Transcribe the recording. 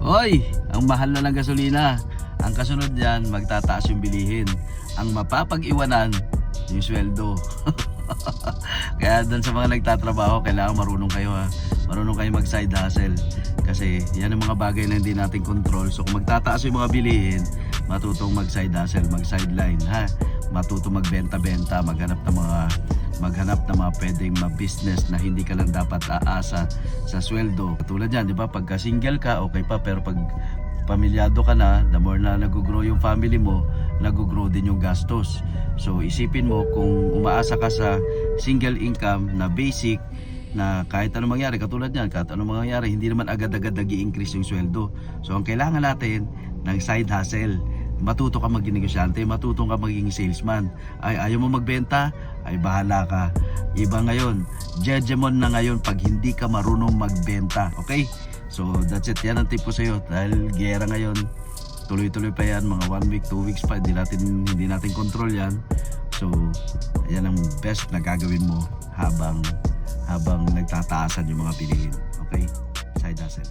Oy, ang mahal na ng gasolina. Ang kasunod diyan, magtataas yung bilihin. Ang mapapag-iwanan, yung sweldo. Kaya doon sa mga nagtatrabaho, kailangan marunong kayo ha. Marunong kayo mag side hustle. Kasi yan ang mga bagay na hindi natin control. So kung magtataas yung mga bilihin, matutong mag side hustle, mag sideline ha. Matutong magbenta-benta, maghanap ng mga pwedeng ma-business na hindi ka lang dapat aasa sa sweldo. Katulad yan, di ba? Pagka single ka, okay pa. Pero pag pamilyado ka na, the more na nag-grow yung family mo, nag-grow din yung gastos. So isipin mo kung umaasa ka sa single income na basic, na kahit anong mangyari, katulad yan, kahit anong mangyari, hindi naman agad-agad nag-i-increase yung sweldo. So ang kailangan natin ng side hustle. Matuto ka maging negosyante, matuto ka maging salesman. Ay, ayaw mo magbenta, ay bahala ka. Iba ngayon, judgment na ngayon pag hindi ka marunong magbenta. Okay? So that's it, yan ang tip ko sa iyo. Dahil gera ngayon, tuloy-tuloy pa yan, mga 1 week, 2 weeks pa, hindi natin control yan. So yan ang best na gagawin mo habang nagtataasan yung mga bilihin. Okay? Side hustle.